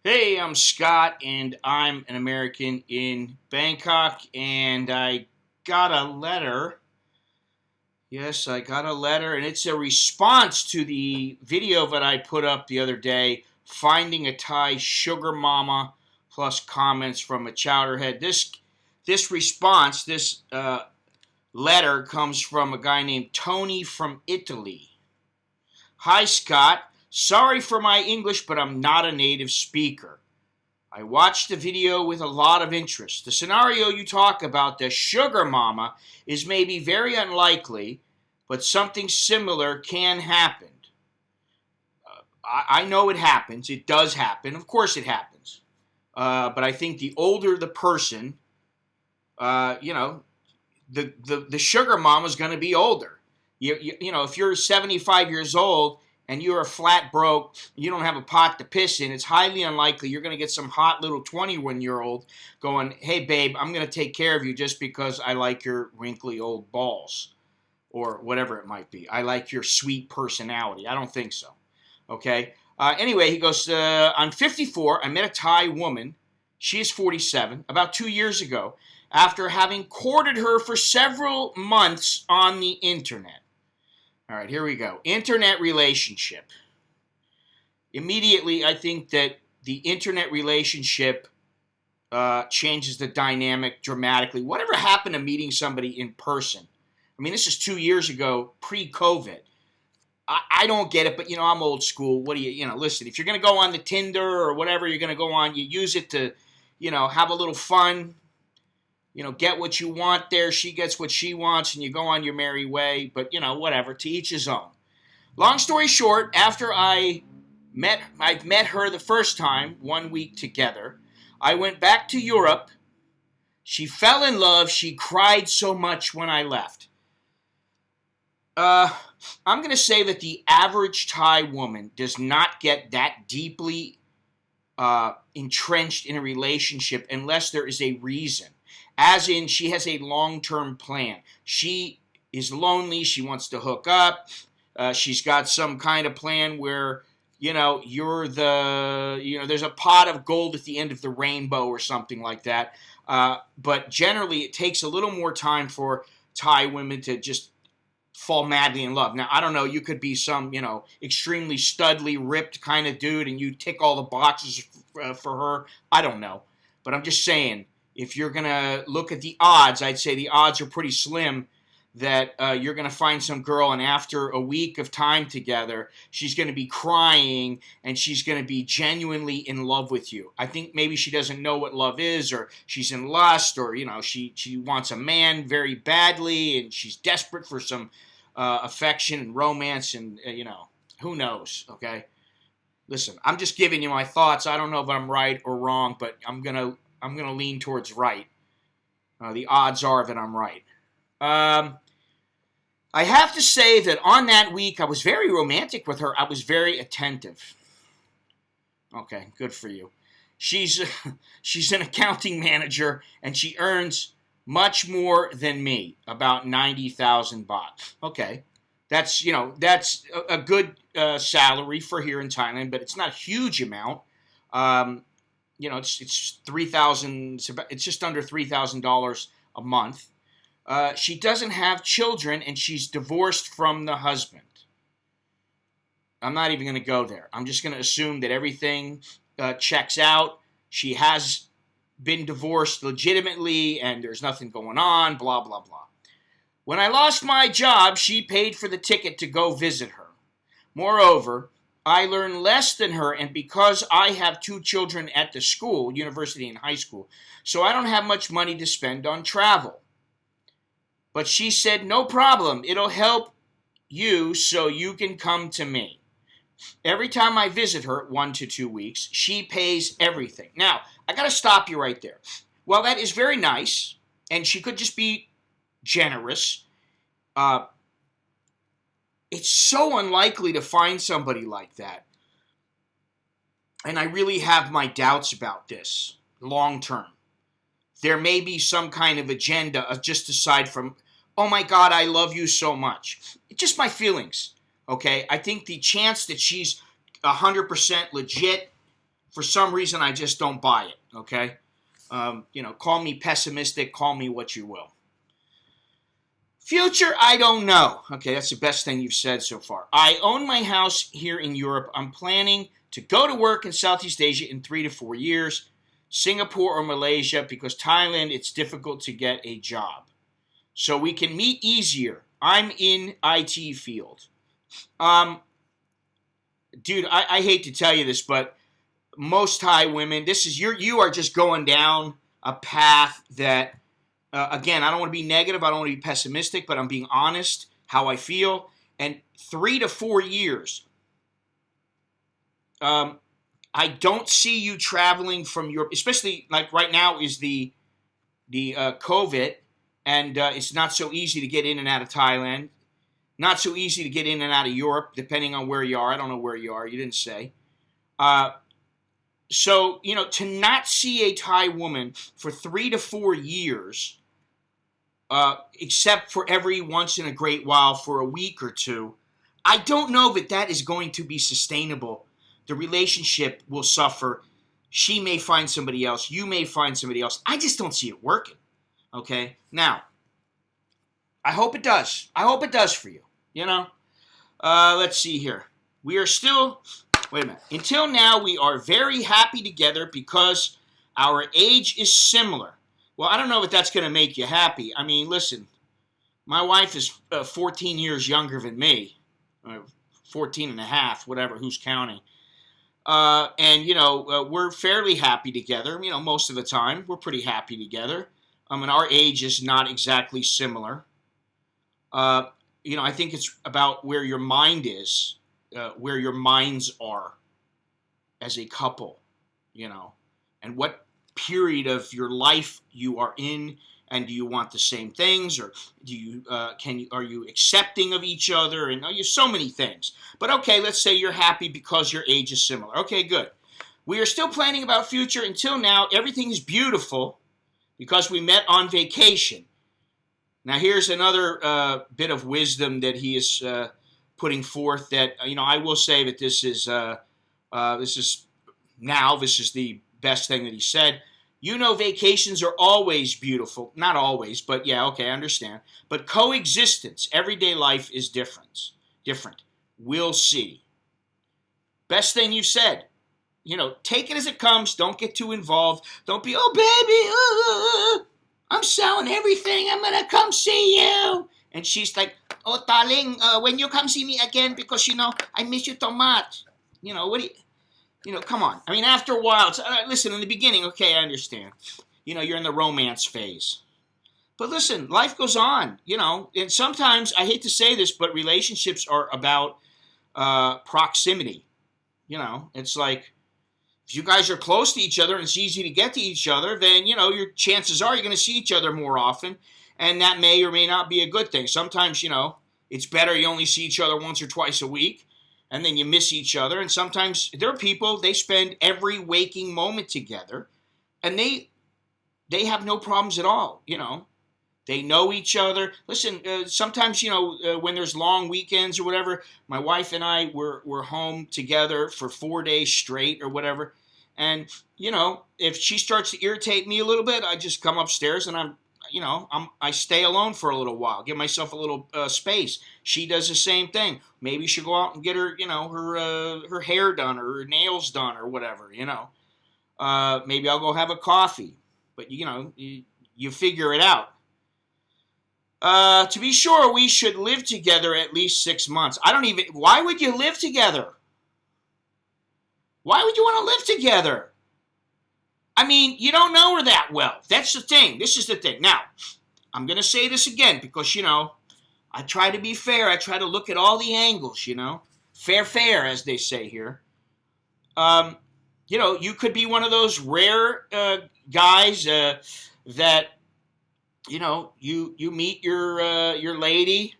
Hey, I'm Scott, and I'm an American in Bangkok, and I got a letter. Yes, I got a letter, and it's a response to the video that I put up the other day, finding a Thai sugar mama, plus comments from a Chowderhead. This response, this letter comes from a guy named Tony from Italy. Hi, Scott. Sorry for my English, but I'm not a native speaker. I watched the video with a lot of interest. The scenario you talk about, the sugar mama, is maybe very unlikely, but something similar can happen. I know it happens. It does happen. Of course it happens. But I think the older the person, you know, the sugar mama is going to be older. If you're 75 years old and you're a flat broke, you don't have a pot to piss in, it's highly unlikely you're going to get some hot little 21-year-old going, hey, babe, I'm going to take care of you just because I like your wrinkly old balls or whatever it might be. I like your sweet personality. I don't think so. Okay? Anyway, he goes, I'm 54. I met a Thai woman. She is 47, about 2 years ago, after having courted her for several months on the internet. All right, here we go. Internet relationship. Immediately, I think that the internet relationship changes the dynamic dramatically. Whatever happened to meeting somebody in person? I mean, this is 2 years ago, pre-COVID. I don't get it, but, I'm old school. What do listen, if you're going to go on the Tinder or whatever you're going to go on, you use it to, have a little fun, get what you want there. She gets what she wants, and you go on your merry way. But, whatever, to each his own. Long story short, after I met her the first time, 1 week together, I went back to Europe. She fell in love. She cried so much when I left. I'm going to say that the average Thai woman does not get that deeply entrenched in a relationship unless there is a reason. As in, she has a long-term plan. She is lonely. She wants to hook up. She's got some kind of plan where, there's a pot of gold at the end of the rainbow or something like that. But generally, it takes a little more time for Thai women to just fall madly in love. Now, I don't know, you could be some, extremely studly, ripped kind of dude, and you tick all the boxes for her. I don't know. But I'm just saying, if you're going to look at the odds, I'd say the odds are pretty slim that you're going to find some girl, and after a week of time together, she's going to be crying, and she's going to be genuinely in love with you. I think maybe she doesn't know what love is, or she's in lust, or, she wants a man very badly, and she's desperate for some affection and romance, and, who knows, okay? Listen, I'm just giving you my thoughts. I don't know if I'm right or wrong, but I'm gonna lean towards right. The odds are that I'm right. I have to say that on that week, I was very romantic with her. I was very attentive. Okay, good for you. She's she's an accounting manager, and she earns much more than me, about 90,000 baht. Okay, that's a good salary for here in Thailand, but it's not a huge amount. It's 3,000. It's just under $3,000 a month. She doesn't have children, and she's divorced from the husband. I'm not even going to go there. I'm just going to assume that everything checks out. She has been divorced legitimately, and there's nothing going on, blah, blah, blah. When I lost my job, she paid for the ticket to go visit her. Moreover, I learn less than her, and because I have 2 children at the school, university and high school, so I don't have much money to spend on travel. But she said, no problem, it'll help you so you can come to me. Every time I visit her, 1 to 2 weeks, she pays everything. Now, I got to stop you right there. Well, that is very nice, and she could just be generous. It's so unlikely to find somebody like that. And I really have my doubts about this long term. There may be some kind of agenda just aside from, oh my God, I love you so much. It's just my feelings, okay? I think the chance that she's 100% legit for some reason, I just don't buy it, okay? Call me pessimistic, call me what you will. Future, I don't know. Okay, that's the best thing you've said so far. I own my house here in Europe. I'm planning to go to work in Southeast Asia in 3 to 4 years, Singapore or Malaysia, because Thailand, it's difficult to get a job. So we can meet easier. I'm in IT field. Dude, I hate to tell you this, but most Thai women, you are just going down a path that, again, I don't want to be negative, I don't want to be pessimistic, but I'm being honest how I feel. And 3 to 4 years, I don't see you traveling from Europe, especially like right now is the COVID, and it's not so easy to get in and out of Thailand. Not so easy to get in and out of Europe, depending on where you are. I don't know where you are. You didn't say. So, to not see a Thai woman for 3 to 4 years, except for every once in a great while for a week or two, I don't know that is going to be sustainable. The relationship will suffer. She may find somebody else. You may find somebody else. I just don't see it working. Okay? Now, I hope it does. I hope it does for you. Let's see here. We are still, wait a minute. Until now, we are very happy together because our age is similar. Well, I don't know if that's going to make you happy. I mean, listen, my wife is 14 years younger than me. 14 and a half, whatever, who's counting. We're fairly happy together. Most of the time, we're pretty happy together. Our age is not exactly similar. I think it's about where your mind is, where your minds are as a couple, and what period of your life you are in, and do you want the same things, or do you are you accepting of each other, and so many things. But okay, let's say you're happy because your age is similar. Okay, good. We are still planning about future. Until now, everything is beautiful because we met on vacation. Now, here's another bit of wisdom that he is putting forth that, I will say that this is the best thing that he said. Vacations are always beautiful. Not always, but yeah, okay, I understand. But coexistence, everyday life is different. We'll see. Best thing you said. Take it as it comes. Don't get too involved. Don't be, oh, baby, I'm selling everything. I'm going to come see you. And she's like, oh, darling, when you come see me again, because, I miss you so much. What do you, come on. I mean, after a while, listen, in the beginning, okay, I understand. You're in the romance phase. But listen, life goes on, and sometimes, I hate to say this, but relationships are about proximity. It's like, if you guys are close to each other and it's easy to get to each other, then, your chances are you're going to see each other more often, and that may or may not be a good thing. Sometimes, it's better you only see each other once or twice a week, and then you miss each other. And sometimes there are people, they spend every waking moment together, and they have no problems at all, They know each other. Listen, sometimes, when there's long weekends or whatever, my wife and I were home together for 4 days straight or whatever. And, if she starts to irritate me a little bit, I just come upstairs and I stay alone for a little while, give myself a little space. She does the same thing. Maybe she'll go out and get her, her hair done or her nails done or whatever, Maybe I'll go have a coffee. But, you figure it out. To be sure, we should live together at least 6 months. Why would you live together? Why would you want to live together? I mean, you don't know her that well. That's the thing. This is the thing. Now, I'm going to say this again because, I try to be fair. I try to look at all the angles, Fair, as they say here. You could be one of those rare guys that, you meet your lady,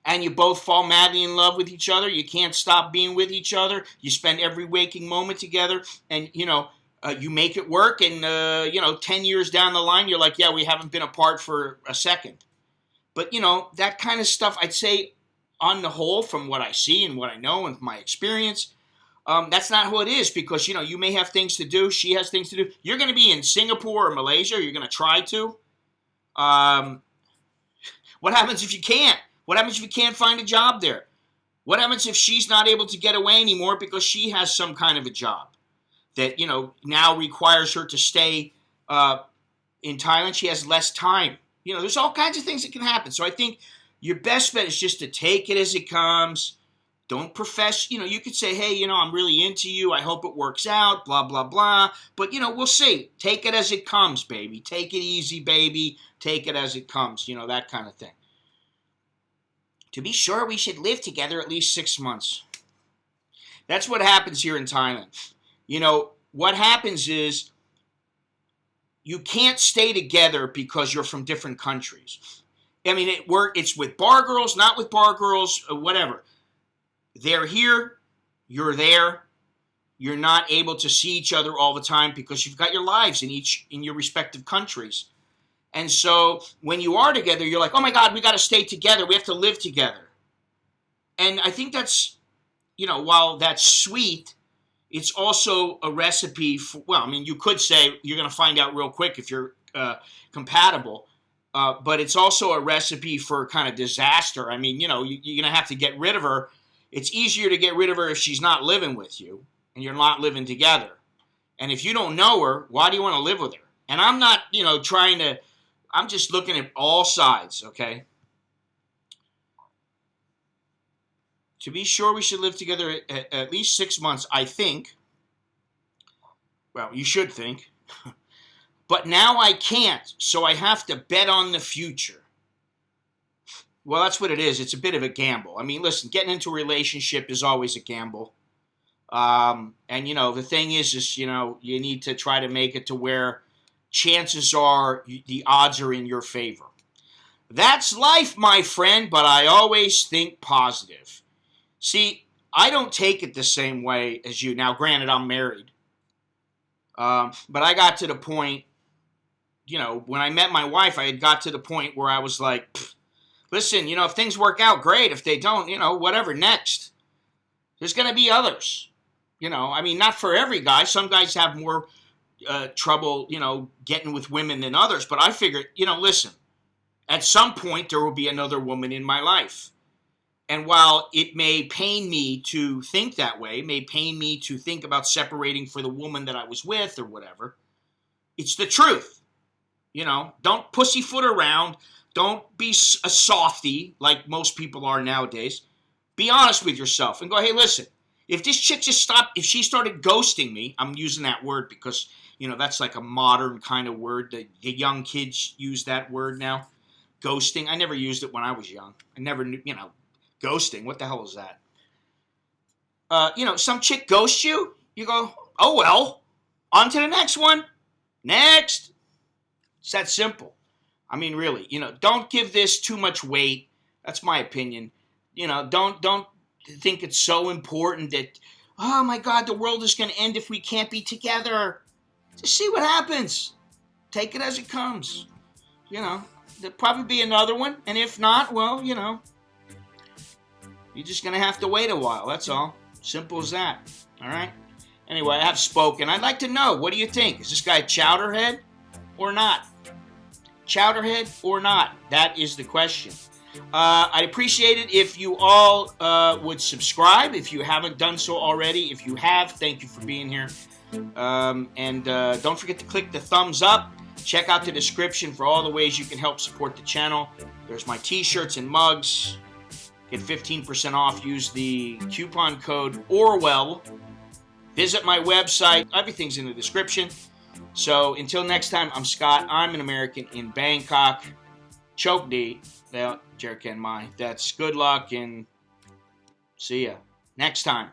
and you both fall madly in love with each other. You can't stop being with each other. You spend every waking moment together, and, you make it work, and, 10 years down the line, you're like, yeah, we haven't been apart for a second. But, that kind of stuff, I'd say, on the whole, from what I see and what I know and my experience, That's not who it is, because, you may have things to do. She has things to do. You're going to be in Singapore or Malaysia. You're going to try to. What happens if you can't? What happens if you can't find a job there? What happens if she's not able to get away anymore because she has some kind of a job that, now requires her to stay in Thailand? She has less time. There's all kinds of things that can happen. So I think your best bet is just to take it as it comes. Don't profess, you could say, hey, I'm really into you. I hope it works out, blah, blah, blah. But, we'll see. Take it as it comes, baby. Take it easy, baby. Take it as it comes, that kind of thing. To be sure, we should live together at least 6 months. That's what happens here in Thailand. What happens is you can't stay together because you're from different countries. I mean, it's with bar girls, not with bar girls, whatever. They're here, you're there. You're not able to see each other all the time because you've got your lives in your respective countries. And so when you are together, you're like, oh my God, we got to stay together. We have to live together. And I think that's, while that's sweet, it's also a recipe for, you could say you're going to find out real quick if you're compatible. But it's also a recipe for kind of disaster. I mean, you're going to have to get rid of her. It's easier to get rid of her if she's not living with you and you're not living together. And if you don't know her, why do you want to live with her? And I'm not, I'm just looking at all sides, okay? To be sure, we should live together at least 6 months, I think. Well, you should think. But now I can't, so I have to bet on the future. Well, that's what it is. It's a bit of a gamble. I mean, listen, getting into a relationship is always a gamble. And, the thing is, you need to try to make it to where chances are the odds are in your favor. That's life, my friend, but I always think positive. See, I don't take it the same way as you. Now, granted, I'm married. But I got to the point, when I met my wife, I had got to the point where I was like, listen, if things work out, great. If they don't, whatever, next. There's going to be others. Not for every guy. Some guys have more trouble, getting with women than others. But I figured, listen, at some point there will be another woman in my life. And while it may pain me to think that way, may pain me to think about separating for the woman that I was with or whatever, it's the truth. Don't pussyfoot around. Don't be a softy like most people are nowadays. Be honest with yourself and go, hey, listen, if this chick just stopped, if she started ghosting me, I'm using that word because, that's like a modern kind of word. The young kids use that word now. Ghosting. I never used it when I was young. I never knew, ghosting. What the hell is that? Some chick ghosts you. You go, oh, well, on to the next one. Next. It's that simple. I mean, really, don't give this too much weight. That's my opinion. Don't think it's so important that, oh my God, the world is going to end if we can't be together. Just see what happens. Take it as it comes. There'll probably be another one. And if not, well, you're just going to have to wait a while. That's all. Simple as that. All right? Anyway, I have spoken. I'd like to know, what do you think? Is this guy Chowderhead or not? Chowderhead or not? That is the question. I'd appreciate it if you all would subscribe if you haven't done so already. If you have, thank you for being here. And don't forget to click the thumbs up. Check out the description for all the ways you can help support the channel. There's my t-shirts and mugs. Get 15% off. Use the coupon code Orwell. Visit my website. Everything's in the description. So until next time, I'm Scott. I'm an American in Bangkok. Choke D. Jerk and my. That's good luck and see ya next time.